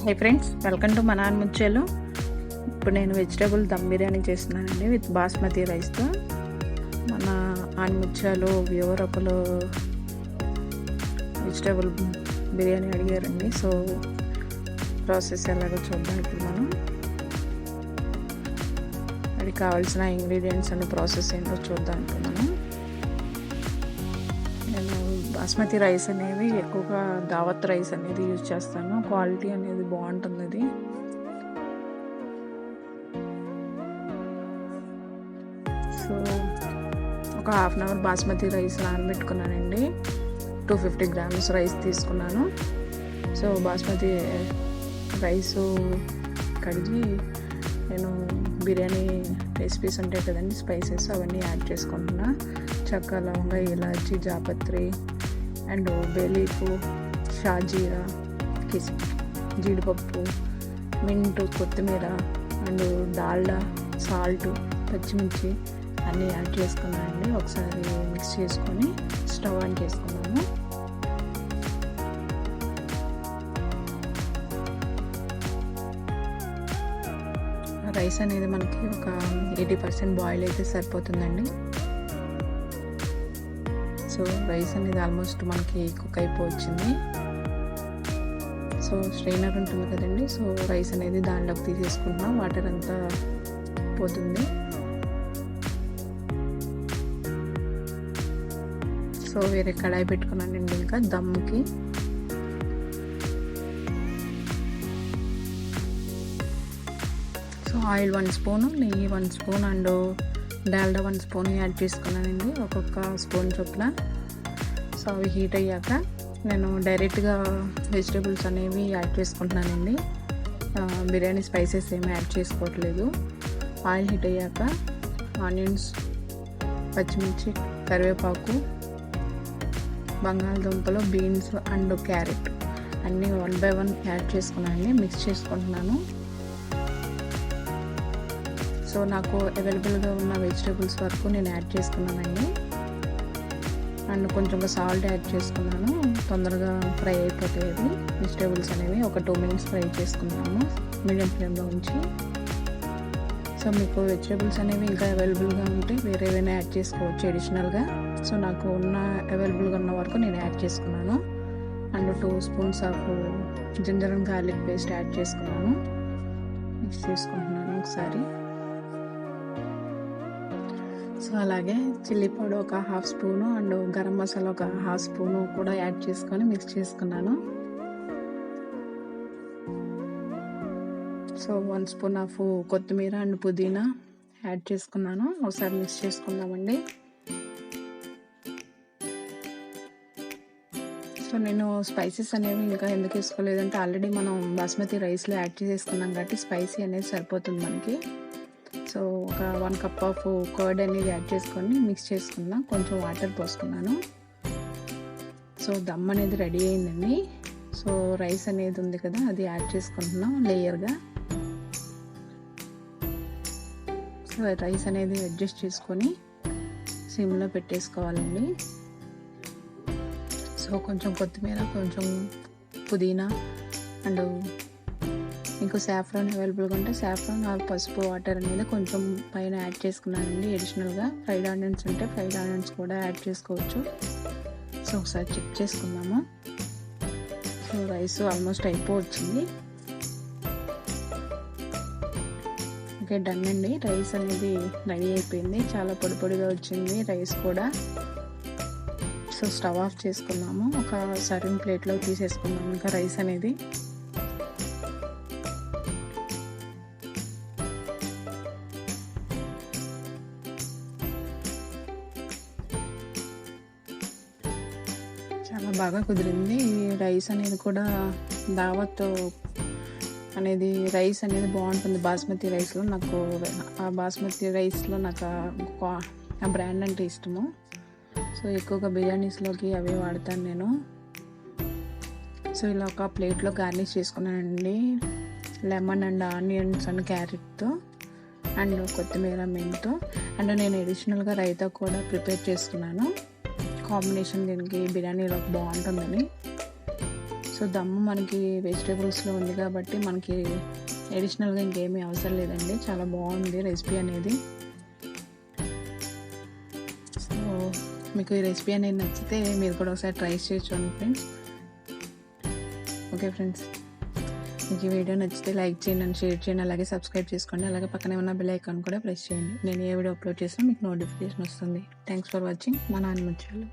Hi friends, welcome to మన ఆనిముత్యాలు. ఇప్పుడు నేను వెజిటేబుల్ దమ్ బిర్యానీ చేస్తున్నానండి విత్ బాస్మతి రైస్తో. మన ఆనిముత్యాలు వ్యూవర్ ఒకరు వెజిటేబుల్ బిర్యానీ అడిగారండి. సో ప్రాసెస్ ఎలాగో చూద్దాం. ఇప్పుడు మనం అది కావాల్సిన ఇంగ్రీడియంట్స్ అండ్ ప్రాసెస్ ఏంటో చూద్దాం. ఇప్పుడు మనం బాస్మతి రైస్ అనేవి ఎక్కువగా దావత్ రైస్ అనేది యూజ్ చేస్తాను. క్వాలిటీ అనేది బాగుంటుంది. అది సో ఒక half an hour basmati rice నానబెట్టుకున్నానండి. 250 grams రైస్ తీసుకున్నాను. సో బాస్మతి రైస్ కడిగి నేను బిర్యానీ రెసిపీస్ ఉంటాయి కదండి, స్పైసెస్ అవన్నీ యాడ్ చేసుకుంటున్నా. చెక్క, లవంగ, ఇలాచి, జాపత్రి అండ్ బేలీఫు, షాజీరా, జీడిపప్పు, మింట్, కొత్తిమీర అండ్ డాల్డా, సాల్ట్, పచ్చిమిర్చి అన్నీ యాడ్ చేసుకున్నానండి. ఒకసారి మిక్స్ చేసుకొని స్టవ్ ఆన్ చేసుకున్నాను. రైస్ అనేది మనకి ఒక 80% బాయిల్ అయితే సరిపోతుందండి. సో రైస్ అనేది ఆల్మోస్ట్ మనకి కుక్ అయిపోవచ్చింది. సో స్ట్రైనర్ ఉంటుంది కదండి, సో రైస్ అనేది దాంట్లోకి తీసేసుకుంటున్నాం. వాటర్ అంతా పోతుంది. సో వేరే కడాయి పెట్టుకున్నానండి ఇంకా దమ్ముకి. సో ఆయిల్ 1 స్పూను, నెయ్యి 1 spoon and Dalda 1 spoon add చేసుకున్నానండి, ఒక్కొక్క స్పూన్ చొప్పున. సో అవి హీట్ అయ్యాక నేను డైరెక్ట్గా వెజిటేబుల్స్ అనేవి యాడ్ చేసుకుంటున్నానండి. బిర్యానీ స్పైసెస్ ఏమీ యాడ్ చేసుకోవట్లేదు. ఆయిల్ హీట్ అయ్యాక ఆనియన్స్, పచ్చిమిర్చి, కరివేపాకు, బంగాళదుంపలు, బీన్స్ అండ్ క్యారెట్ అన్నీ 1 by 1 యాడ్ చేసుకున్నానండి. మిక్స్ చేసుకుంటున్నాను. సో నాకు అవైలబుల్గా ఉన్న వెజిటేబుల్స్ వరకు నేను యాడ్ చేసుకున్నానండి. అండ్ కొంచెం సాల్ట్ యాడ్ చేసుకున్నాను. తొందరగా ఫ్రై అయిపోతాయి అది వెజిటేబుల్స్ అనేవి. ఒక 2 minutes ఫ్రై చేసుకున్నాము మీడియం ఫ్లేమ్లో ఉంచి. సో మీకు వెజిటేబుల్స్ అనేవి ఇంకా అవైలబుల్గా ఉంటే వేరేవైనా యాడ్ చేసుకోవచ్చు అడిషనల్గా. సో నాకు ఉన్న అవైలబుల్గా ఉన్న వరకు నేను యాడ్ చేసుకున్నాను. And 2 spoons of ginger and garlic paste add చేసుకున్నాను. మిక్స్ చేసుకుంటున్నాను ఒకసారి. సో అలాగే చిల్లీ పౌడర్ ఒక 1/2 స్పూను అండ్ గరం మసాలా ఒక 1/2 స్పూను కూడా యాడ్ చేసుకొని మిక్స్ చేసుకున్నాను. సో 1 స్పూన్ ఆఫ్ కొత్తిమీర అండ్ పుదీనా యాడ్ చేసుకున్నాను. ఒకసారి మిక్స్ చేసుకుందామండి. సో నేను స్పైసెస్ అనేవి ఇంకా ఎందుకు వేసుకోలేదంటే ఆల్రెడీ మనం బాస్మతి రైస్లో యాడ్ చేసుకున్నాం కాబట్టి స్పైసీ అనేది సరిపోతుంది మనకి. సో ఒక 1 cup ఆఫ్ కర్డ్ అనేది యాడ్ చేసుకొని మిక్స్ చేసుకున్నాం. కొంచెం వాటర్ పోసుకున్నాను. సో దమ్ అనేది రెడీ అయిందండి. సో రైస్ అనేది ఉంది కదా, అది యాడ్ చేసుకుంటున్నాం లేయర్గా. సో రైస్ అనేది అడ్జస్ట్ చేసుకొని సిమ్లో పెట్టేసుకోవాలండి. సో కొంచెం కొత్తిమీర, కొంచెం పుదీనా అండ్ ఇంకో సాఫ్రాన్ అవైలబుల్గా ఉంటే సాఫ్రాన్ ఆర్ పసుపు వాటర్ అనేది కొంచెం పైన యాడ్ చేసుకున్నానండి అడిషనల్గా. ఫ్రైడ్ ఆనియన్స్ ఉంటే ఫ్రైడ్ ఆనియన్స్ కూడా యాడ్ చేసుకోవచ్చు. సో ఒకసారి చెక్ చేసుకుందాము. సో రైస్ ఆల్మోస్ట్ అయిపోవచ్చింది. ఓకే, డన్ అండి. రైస్ అనేది రెడీ అయిపోయింది. చాలా పొడి పొడిగా వచ్చింది రైస్ కూడా. సో స్టవ్ ఆఫ్ చేసుకున్నాము. ఒక సర్వింగ్ ప్లేట్లో తీసేసుకున్నాము ఇంకా రైస్ అనేది. చాలా బాగా కుదిరింది. ఈ రైస్ అనేది కూడా దావత్ అనేది రైస్ అనేది బాగుంటుంది బాస్మతి రైస్లో. నాకు ఆ బాస్మతి రైస్లో నాకు ఆ బ్రాండ్ అంటే ఇష్టము. సో ఎక్కువగా బిర్యానీస్లోకి అవే వాడతాను నేను. సో ఇలా ఒక ప్లేట్లో గార్నిష్ చేసుకున్నానండి లెమన్ అండ్ ఆనియన్స్ అండ్ క్యారెట్తో అండ్ కొత్తిమీర, మెంతో. అండ్ నేను అడిషనల్గా రైతా కూడా ప్రిపేర్ చేసుకున్నాను. కాంబినేషన్ దీనికి బిర్యానీలో బాగుంటుందని. సో దమ్ము మనకి వెజిటేబుల్స్లో ఉంది కాబట్టి మనకి అడిషనల్గా ఇంకేమీ అవసరం లేదండి. చాలా బాగుంది రెసిపీ అనేది. సో మీకు ఈ రెసిపీ అనేది నచ్చితే మీరు కూడా ఒకసారి ట్రై చేయొచ్చు ఫ్రెండ్స్. ఓకే ఫ్రెండ్స్, మీకు ఈ వీడియో నచ్చితే లైక్ చేయండి, షేర్ చేయండి, అలాగే సబ్స్క్రైబ్ చేసుకోండి. అలాగే పక్కనే ఉన్న బెల్ ఐకాన్ కూడా ప్రెస్ చేయండి. నేను ఏ వీడియో అప్లోడ్ చేసినా మీకు నోటిఫికేషన్ వస్తుంది. Thanks for watching. మన ఆనిముత్యాలు.